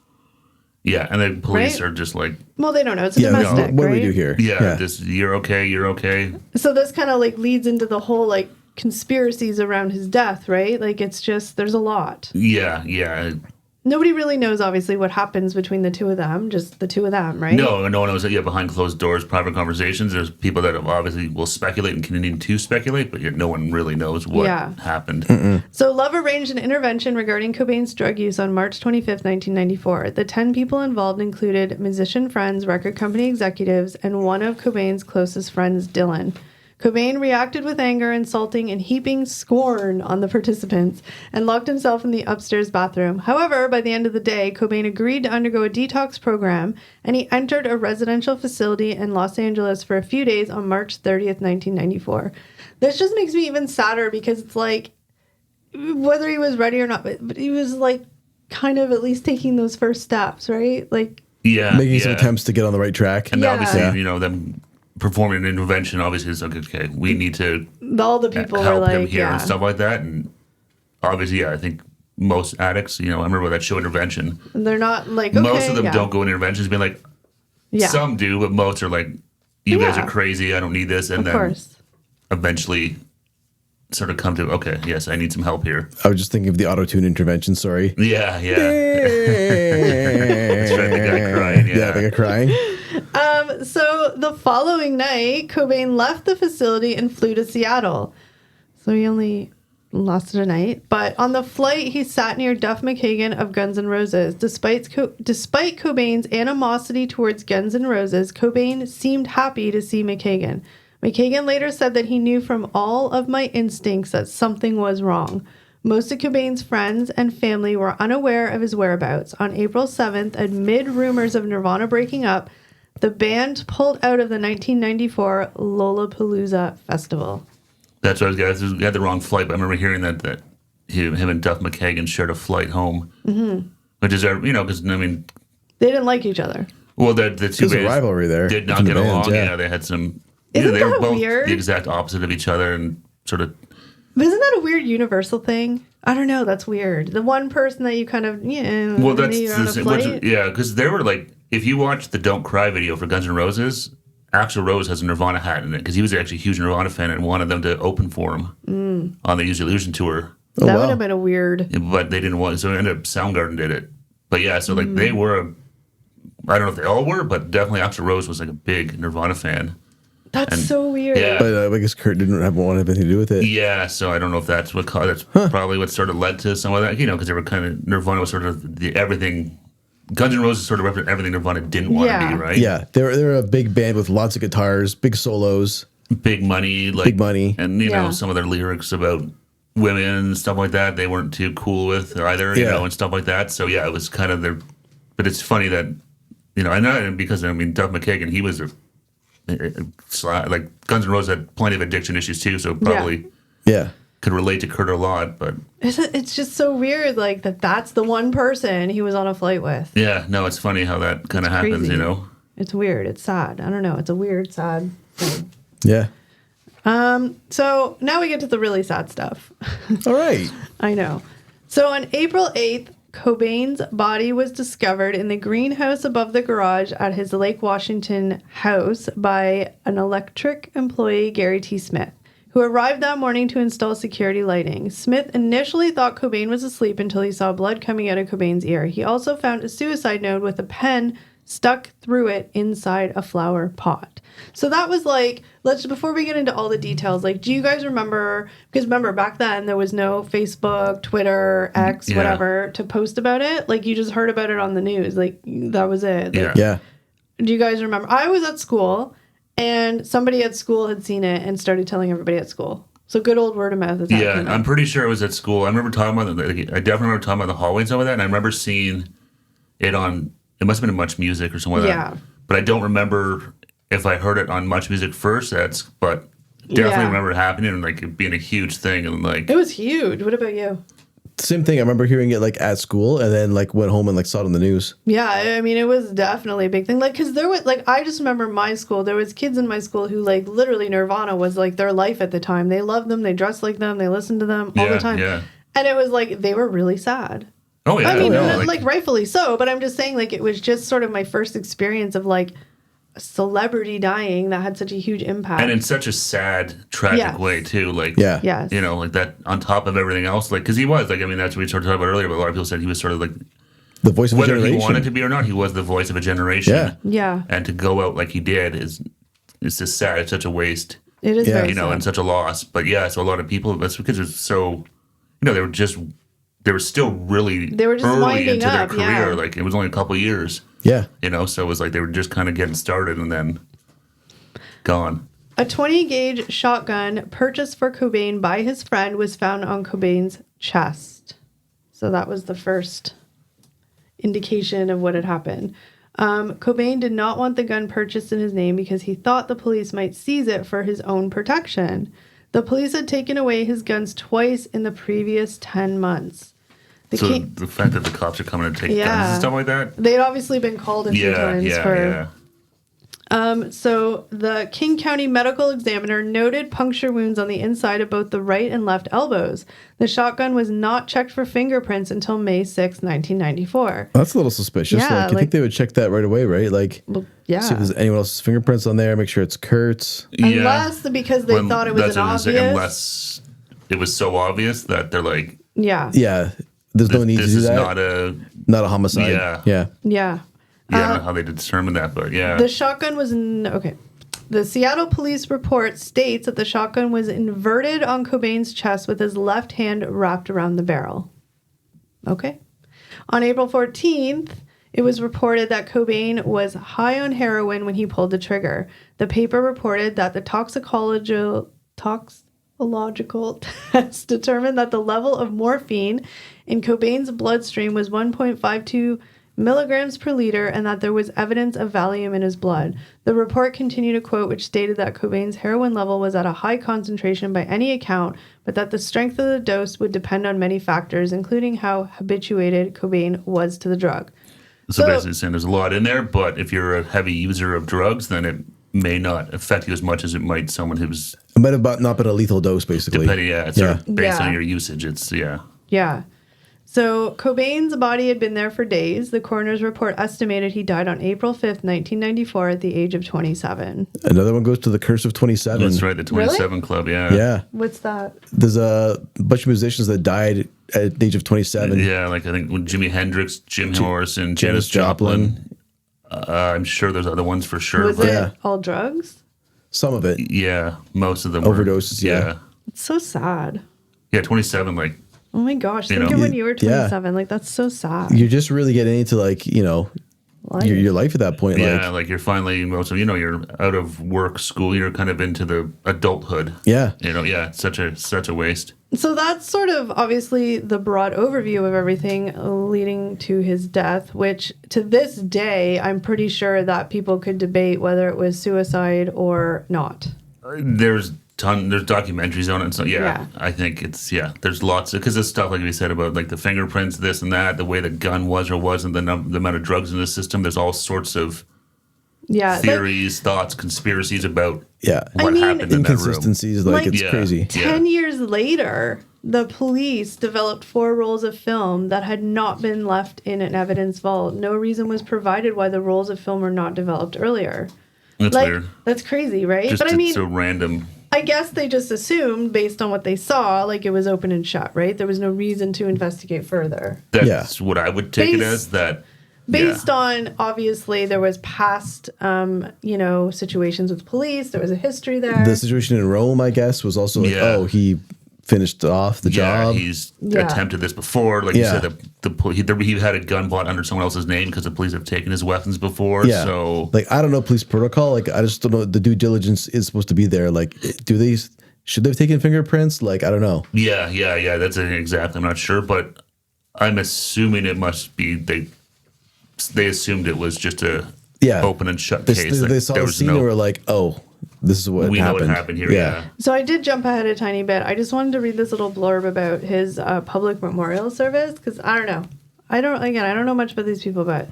Yeah, and the police are just like... Well, they don't know. It's a domestic, what do we right? do here? Yeah, this, you're okay. So this kind of, like, leads into the whole, like, conspiracies around his death, right? Like, it's just, there's a lot. Yeah. Nobody really knows, obviously, what happens between the two of them, just the two of them, right? No one knows that. Yeah, behind closed doors, private conversations, there's people that obviously will speculate and continue to speculate, but yet no one really knows what happened. So Love arranged an intervention regarding Cobain's drug use on March 25th, 1994. The 10 people involved included musician friends, record company executives, and one of Cobain's closest friends, Dylan. Cobain reacted with anger, insulting and heaping scorn on the participants, and locked himself in the upstairs bathroom. However, by the end of the day, Cobain agreed to undergo a detox program, and he entered a residential facility in Los Angeles for a few days on March 30th, 1994. This just makes me even sadder because it's like, whether he was ready or not, but he was like kind of at least taking those first steps, right? Like, making some attempts to get on the right track. And obviously, them performing an intervention, obviously it's like, okay, we need to all the people help were like, him here and stuff like that. And obviously, I think most addicts, I remember that show Intervention. They're not like, okay, most of them don't go in interventions being like, some do, but most are like, you guys are crazy, I don't need this. And then eventually sort of come to, okay, yes, I need some help here. I was just thinking of the auto-tune intervention, sorry. Yeah. That's right, the guy crying. Yeah, the guy crying. So the following night, Cobain left the facility and flew to Seattle. So he only lasted a night. But on the flight, he sat near Duff McKagan of Guns N' Roses. Despite Cobain's animosity towards Guns N' Roses, Cobain seemed happy to see McKagan. McKagan later said that he knew from all of my instincts that something was wrong. Most of Cobain's friends and family were unaware of his whereabouts. On April 7th, amid rumors of Nirvana breaking up, the band pulled out of the 1994 Lollapalooza festival. That's what I was getting. We had the wrong flight, but I remember hearing that him and Duff McKagan shared a flight home. Mm-hmm. Which is, because, they didn't like each other. Well, the two There's a rivalry there. Did not get along. Yeah, they had some... Isn't they that were both weird? The exact opposite of each other and sort of... Isn't that a weird universal thing? I don't know. That's weird. The one person that you kind of, well, that's because they were like, if you watch the Don't Cry video for Guns N' Roses, Axl Rose has a Nirvana hat in it because he was actually a huge Nirvana fan and wanted them to open for him on the Use Illusion tour. That would have been a weird... But they didn't want, so it ended up Soundgarden did it. But yeah, so like they were, I don't know if they all were, but definitely Axl Rose was like a big Nirvana fan. That's so weird. Yeah. But I guess Kurt didn't want anything to do with it. Yeah, so I don't know if that's what probably what sort of led to some of that, because they were kind of, Nirvana was sort of the everything, Guns N' Roses sort of represented everything Nirvana didn't want to be, right? Yeah, they're a big band with lots of guitars, big solos. Big money. And, some of their lyrics about women and stuff like that, they weren't too cool with either, and stuff like that. So, it was kind of their, but it's funny that, I know because, Duff McKagan, he was like Guns N' Roses had plenty of addiction issues too, so probably could relate to Kurt a lot. But it's just so weird, like that's the one person he was on a flight with. Yeah, no, it's funny how that kind of happens, crazy. It's weird. It's sad. I don't know. It's a weird, sad thing. Yeah. So now we get to the really sad stuff. All right. I know. So on April 8th, Cobain's body was discovered in the greenhouse above the garage at his Lake Washington house by an electric employee, Gary T. Smith, who arrived that morning to install security lighting. Smith initially thought Cobain was asleep until he saw blood coming out of Cobain's ear. He also found a suicide note with a pen stuck through it inside a flower pot. So that was like, before we get into all the details, like, do you guys remember, because remember back then there was no Facebook, Twitter, X, whatever to post about it. Like, you just heard about it on the news. Like, that was it. Like, Yeah. do you guys remember? I was at school and somebody at school had seen it and started telling everybody at school. So good old word of mouth. Yeah, I'm pretty sure it was at school. I remember talking about I definitely remember talking about the hallways over that, and I remember seeing it on, it must have been in Much Music or something like that. But I don't remember if I heard it on Much Music first, but definitely remember it happening and like it being a huge thing. And like, it was huge. What about you? Same thing. I remember hearing it like at school and then like went home and like saw it on the news. Yeah, I mean, it was definitely a big thing. Like, because there was, like, I just remember my school, there was kids in my school who, like, literally Nirvana was, like, their life at the time. They loved them, they dressed like them, they listened to them all the time. Yeah. And it was, like, they were really sad. Oh, yeah. I mean, no, like, rightfully so, but I'm just saying, like, it was just sort of my first experience of, like, a celebrity dying that had such a huge impact. And in such a sad, tragic way, too. Like, Yes. you know, like that on top of everything else. Like, because he was, like, I mean, that's what we started talking about earlier, but a lot of people said he was sort of like, the voice of a whether generation. he wanted to be or not, he was the voice of a generation. Yeah. Yeah. And to go out like he did it's just sad. It's such a waste. It is very you know, sad. and such a loss. But yeah, so a lot of people, that's because it's so, you know, they were still really They were just early winding into their up, career. yeah. Like it was only a couple of years, Yeah. you know, so it was like they were just kind of getting started and then gone. A 20-gauge shotgun purchased for Cobain by his friend was found on Cobain's chest. So that was the first indication of what had happened. Cobain did not want the gun purchased in his name because he thought the police might seize it for his own protection. The police had taken away his guns twice in the previous 10 months. The fact that the cops are coming to take guns and stuff like that. They'd obviously been called a few times for... So the King County Medical Examiner noted puncture wounds on the inside of both the right and left elbows. The shotgun was not checked for fingerprints until May 6, 1994. That's a little suspicious. Yeah, I think they would check that right away, right? Like, see if there's anyone else's fingerprints on there, make sure it's Kurt's. Unless because they thought it was an obvious. Unless it was so obvious that they're like... Yeah. Yeah. There's no need to do that. This is not a homicide. Yeah. Yeah. Yeah, I don't know how they determined that, but yeah. The shotgun was okay. The Seattle police report states that the shotgun was inverted on Cobain's chest with his left hand wrapped around the barrel. Okay. On April 14th, it was reported that Cobain was high on heroin when he pulled the trigger. The paper reported that the toxicological test determined that the level of morphine in Cobain's bloodstream was 1.52 milligrams per liter and that there was evidence of Valium in his blood. The report continued a quote which stated that Cobain's heroin level was at a high concentration by any account, but that the strength of the dose would depend on many factors, including how habituated Cobain was to the drug. So basically saying there's a lot in there, but if you're a heavy user of drugs, then it may not affect you as much as it might someone who's... It might have not been a lethal dose, basically. Sort of based on your usage. It's, Yeah. So Cobain's body had been there for days. The coroner's report estimated he died on April 5th, 1994 at the age of 27. Another one goes to the curse of 27. That's right, the 27 Club, yeah. Yeah. What's that? There's a bunch of musicians that died at the age of 27. Yeah, like I think Jimi Hendrix, Jim Morrison, Janis Joplin. I'm sure there's other ones for sure. Was it all drugs? Some of it. Yeah, most of them overdoses, were. It's so sad. Yeah, 27, like... Oh my gosh, think of when you were 27. Like, that's so sad. You're just really getting into, like, you know, your life at that point. Yeah, like you're finally, you're out of work, school, you're kind of into the adulthood. Yeah. Such a waste. So that's sort of obviously the broad overview of everything leading to his death, which to this day, I'm pretty sure that people could debate whether it was suicide or not. There's documentaries on it. So I think it's, there's lots because of stuff like we said about like the fingerprints, this and that, the way the gun was or wasn't, the amount of drugs in the system. There's all sorts of theories, thoughts, conspiracies about what happened in that room. Inconsistencies, like it's crazy. 10 years later, the police developed 4 rolls of film that had not been left in an evidence vault. No reason was provided why the rolls of film were not developed earlier. That's weird. That's crazy, right? But I mean, it's so random. I guess they just assumed, based on what they saw, like it was open and shut, right? There was no reason to investigate further. That's what I would take it as, that based on, obviously, there was past, situations with police. There was a history there. The situation in Rome, I guess, was also like, he finished off the job. He's attempted this before. Like you said, he had a gun bought under someone else's name because the police have taken his weapons before. Yeah. So, like, I don't know police protocol. Like, I just don't know. The due diligence is supposed to be there. Like, should they have taken fingerprints? Like, I don't know. Yeah. That's exactly. I'm not sure, but I'm assuming it must be they assumed it was just a open and shut case. They saw the scene and were like, oh, this is what happened. We know what happened here, yeah. So I did jump ahead a tiny bit. I just wanted to read this little blurb about his public memorial service, because I don't know. I don't know much about these people, but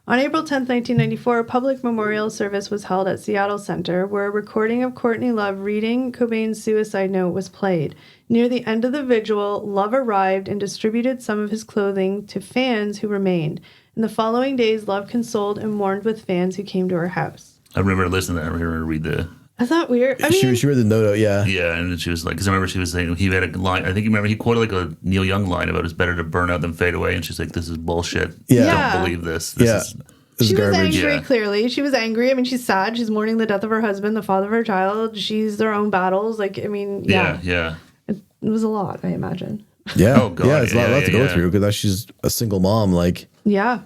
on April 10th, 1994, a public memorial service was held at Seattle Center, where a recording of Courtney Love reading Cobain's suicide note was played. Near the end of the vigil, Love arrived and distributed some of his clothing to fans who remained. In the following days, Love consoled and mourned with fans who came to her house. I remember listening to that. I remember read the... Is that weird? I mean, she read the note out, yeah. Yeah, and she was like... Because I remember she was saying... He had a line... I think you remember he quoted like a Neil Young line about it's better to burn out than fade away. And she's like, this is bullshit. Yeah. Don't believe this. This is garbage. Was angry, clearly. She was angry. I mean, she's sad. She's mourning the death of her husband, the father of her child. She's their own battles. Like, I mean, Yeah. It was a lot, I imagine. Yeah. Oh, God. Yeah, it's a lot to go through, because now she's a single mom, like... Yeah.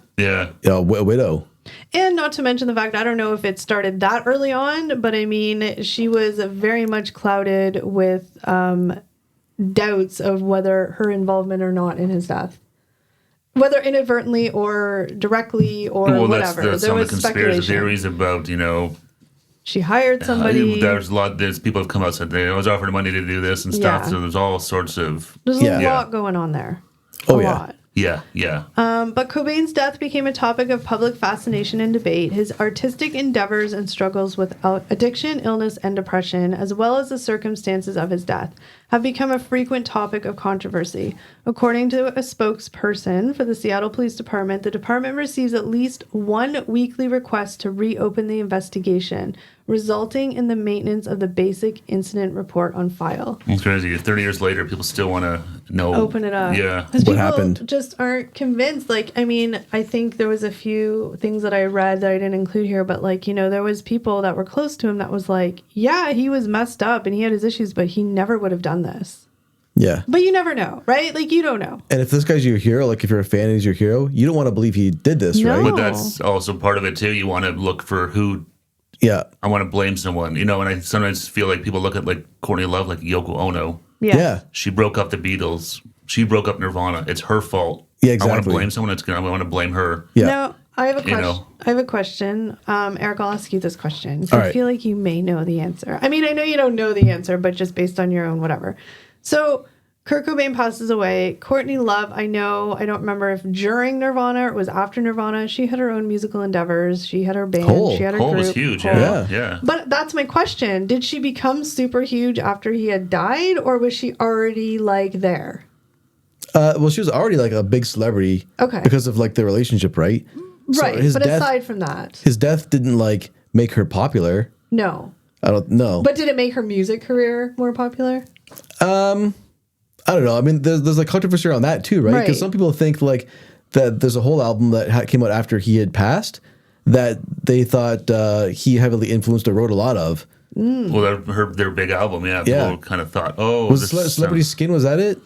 A widow. And not to mention the fact, I don't know if it started that early on, but I mean, she was very much clouded with doubts of whether her involvement or not in his death. Whether inadvertently or directly or whatever. That's there some was of the conspiracy speculation. theories about, she hired somebody. There's people have come out and said they was offered money to do this and stuff. So there's all sorts of... There's a lot going on there. A lot. Yeah. But Cobain's death became a topic of public fascination and debate. His artistic endeavors and struggles with addiction, illness, and depression, as well as the circumstances of his death, have become a frequent topic of controversy. According to a spokesperson for the Seattle Police Department, the department receives at least one weekly request to reopen the investigation, resulting in the maintenance of the basic incident report on file. It's crazy. 30 years later, people still want to know. Open it up. Yeah. What happened? Just aren't convinced. Like, I mean, I think there was a few things that I read that I didn't include here, but like, there was people that were close to him that was like, yeah, he was messed up and he had his issues, but he never would have done this. Yeah. But you never know, right? Like, you don't know. And if this guy's your hero, like if you're a fan and he's your hero, you don't want to believe he did this, right? But that's also part of it too. You want to look for who... Yeah. I want to blame someone, and I sometimes feel like people look at like Courtney Love, like Yoko Ono. Yeah. She broke up the Beatles. She broke up Nirvana. It's her fault. Yeah, exactly. I want to blame someone. I want to blame her. Yeah. Now, I have a question. I have a question. Eric, I'll ask you this question. So I feel like you may know the answer. I mean, I know you don't know the answer, but just based on your own whatever. So Kurt Cobain passes away. Courtney Love, I don't remember if during Nirvana or it was after Nirvana. She had her own musical endeavors. She had her band. Cole. She had her Cole group. was huge. Cole. Yeah. But that's my question. Did she become super huge after he had died, or was she already like there? Well, she was already like a big celebrity. Okay. Because of like the relationship, right? Right. So but aside from that, his death didn't like make her popular. No. I don't know. But did it make her music career more popular? I don't know. I mean, there's like controversy around that too, right? Because some people think like that there's a whole album that came out after he had passed that they thought he heavily influenced or wrote a lot of. Well, their big album, people kind of thought, was Celebrity Skin, was that it?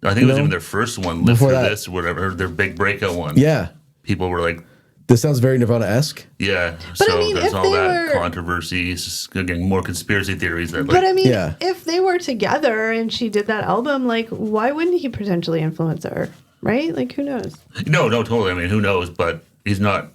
I think it was even their first one, Live For This, or whatever, their big breakout one. Yeah. People were like... This sounds very Nirvana-esque. Yeah. But so I mean, there's all that controversy, again, more conspiracy theories. That, but I mean, if they were together and she did that album, like, why wouldn't he potentially influence her? Right? Like, who knows? No, totally. I mean, who knows? But he's not...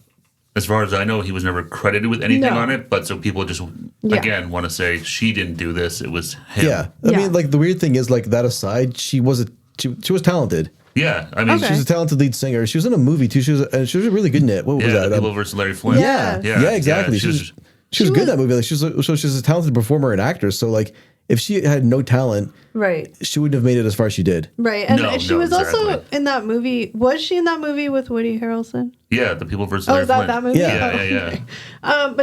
As far as I know, he was never credited with anything on it. But so people just, again, want to say she didn't do this. It was him. Yeah. I mean, like, the weird thing is, like, that aside, she was talented. Yeah, I mean, she's a talented lead singer. She was in a movie too. She was really good in it. What was that? People versus Larry Flint. Yeah, exactly. She was good in that movie. Like, she's a talented performer and actress. So like, if she had no talent, right, she wouldn't have made it as far as she did. Right, and she was also in that movie. Was she in that movie with Woody Harrelson? Yeah, The People versus Oh, Larry is that Flint. that movie? Yeah. Oh, Yeah. okay.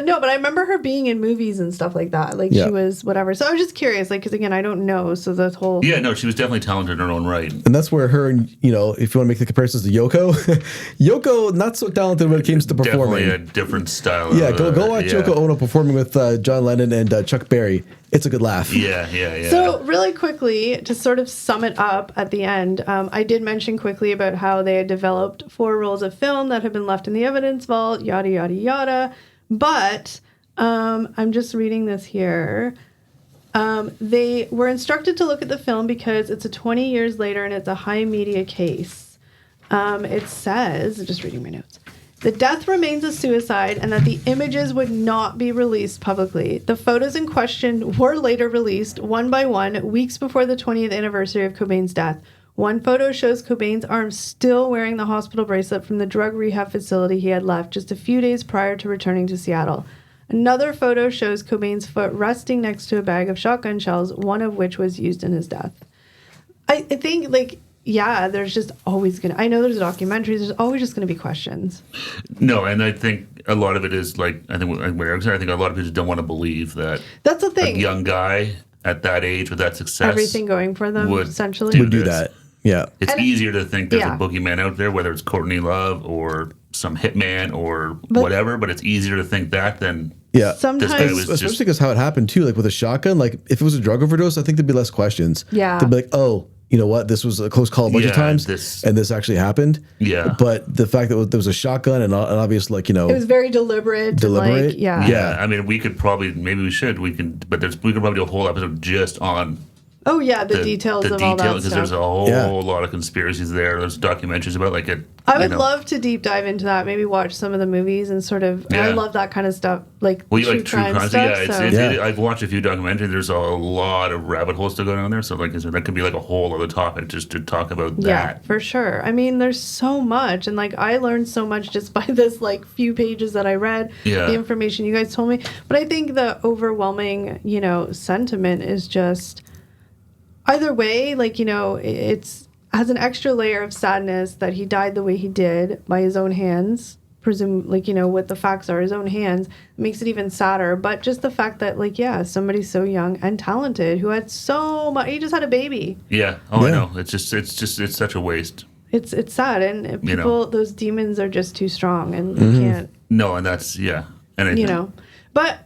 But I remember her being in movies and stuff like that. Like Yeah. she was whatever. So I was just curious, like, because again, I don't know. So the whole Yeah, no, she was definitely talented in her own right. And that's where her and, if you want to make the comparisons to Yoko, Yoko, not so talented when it comes to performing. Definitely a different style. Yeah, go watch Yoko Ono performing with John Lennon and Chuck Berry. It's a good laugh. Yeah. So really quickly, to sort of sum it up at the end, I did mention quickly about how they had developed 4 rolls of film that had been left in the evidence vault, yada, yada, yada. But I'm just reading this here. They were instructed to look at the film because it's a 20 years later and it's a high media case. It says, just reading my notes, the death remains a suicide and that the images would not be released publicly. The photos in question were later released one by one weeks before the 20th anniversary of Cobain's death. One photo shows Cobain's arm still wearing the hospital bracelet from the drug rehab facility he had left just a few days prior to returning to Seattle. Another photo shows Cobain's foot resting next to a bag of shotgun shells, one of which was used in his death. I think, there's just always I know there's documentaries, there's always just going to be questions. No, and I think a lot of it is I think a lot of people don't want to believe that That's the thing. a young guy at that age with that success, Everything going for them, essentially. Would do that. Yeah. It's easier to think there's yeah. a boogeyman out there, whether it's Courtney Love or some hitman or whatever, but it's easier to think that than Sometimes, this guy was especially because how it happened too, like with a shotgun. Like if it was a drug overdose, I think there'd be less questions. Yeah. They'd be like, oh, you know what? This was a close call a bunch of times, and this actually happened. Yeah. But the fact that there was a shotgun and obviously, it was very deliberate. Deliberate. Yeah. I mean, we could probably, maybe we should, we could probably do a whole episode just on Oh yeah, the details of all that stuff. Because there's a whole lot of conspiracies there. There's documentaries about I would love to deep dive into that. Maybe watch some of the movies and sort of. I love that kind of stuff. Like you like true crime stuff. So. I've watched a few documentaries. There's a lot of rabbit holes to go down there. So that could be like a whole other topic just to talk about that. Yeah, for sure. I mean, there's so much, and I learned so much just by this few pages that I read. Yeah. The information you guys told me, but I think the overwhelming sentiment is just. Either way, it's has an extra layer of sadness that he died the way he did by his own hands. Presume, what the facts are, his own hands, makes it even sadder. But just the fact that, somebody so young and talented who had so much, he just had a baby. Yeah. Oh, yeah. I know. It's such a waste. It's sad, and people, those demons are just too strong, and you can't. No, and that's and But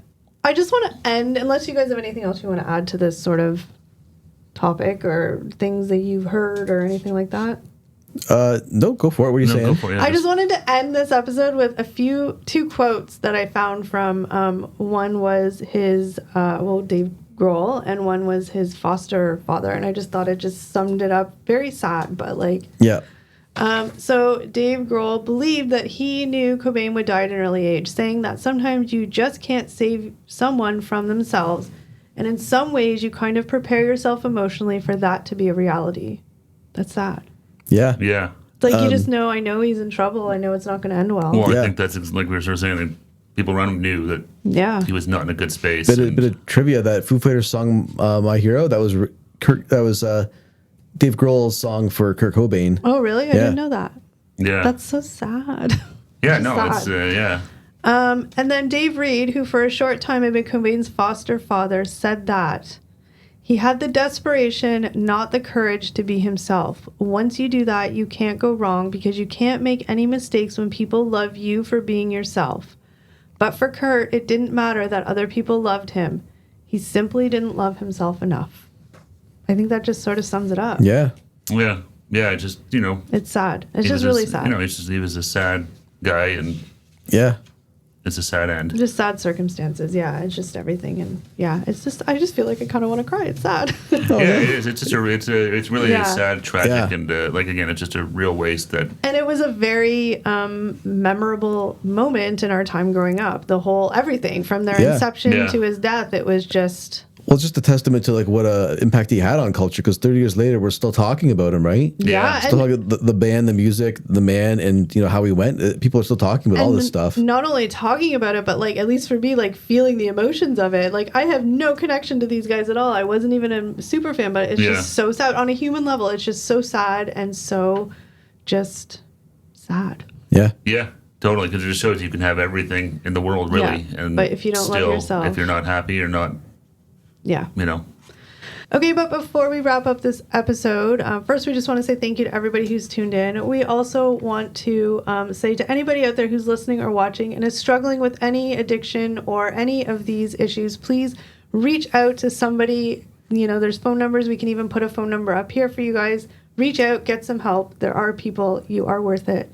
I just want to end, unless you guys have anything else you want to add to this sort of topic or things that you've heard or anything like that? No, go for it. What are you saying? Go for it, yeah, I just wanted to end this episode with two quotes that I found from one was his Dave Grohl, and one was his foster father, and I just thought it just summed it up. Very sad, but yeah. So Dave Grohl believed that he knew Cobain would die at an early age, saying that sometimes you just can't save someone from themselves. And in some ways, you kind of prepare yourself emotionally for that to be a reality. That's sad. Yeah. Yeah. It's you just know, I know he's in trouble. I know it's not going to end well. Well, I think that's like we were sort of saying, that people around him knew that he was not in a good space. Bit of trivia, that Foo Fighters song, My Hero, that was Dave Grohl's song for Kurt Cobain. Oh, really? I didn't know that. Yeah. That's so sad. Yeah, no, sad. it's, yeah. And then Dave Reed, who for a short time had been Cobain's foster father, said that he had the desperation, not the courage to be himself. Once you do that, you can't go wrong because you can't make any mistakes when people love you for being yourself. But for Kurt, it didn't matter that other people loved him. He simply didn't love himself enough. I think that just sort of sums it up. Yeah. Yeah. Yeah. Just, It's sad. It's just really sad. He was a sad guy, and yeah. It's a sad end. Just sad circumstances, yeah. It's just everything, and it's just. I just feel like I kind of want to cry. It's sad. It is. It's just it's really a sad, tragic, and again, it's just a real waste that. And it was a very memorable moment in our time growing up. The whole everything from their inception to his death. It was just. Well, it's just a testament to what impact he had on culture. Because 30 years later, we're still talking about him, right? Yeah. Still talking about the band, the music, the man, and how he went. People are still talking about all this stuff. Not only talking about it, but at least for me, feeling the emotions of it. I have no connection to these guys at all. I wasn't even a super fan, but it's just so sad on a human level. It's just so sad and so just sad. Yeah. Yeah. Totally, because it just shows you can have everything in the world, really. Yeah, And but if you don't love still, yourself. if you're not happy, you're not, Yeah. you know. Okay, but before we wrap up this episode, first we just want to say thank you to everybody who's tuned in. We also want to say to anybody out there who's listening or watching and is struggling with any addiction or any of these issues, please reach out to somebody. You know, there's phone numbers. We can even put a phone number up here for you guys. Reach out, get some help. There are people. You are worth it.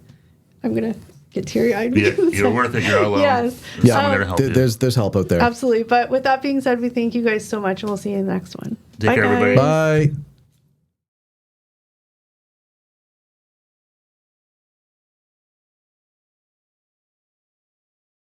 I'm going to get teary-eyed. You're worth it. You're not alone. Yes. There's someone there to help you. There's help out there. Absolutely. But with that being said, we thank you guys so much, and we'll see you in the next one. Take care, guys. everybody. Bye.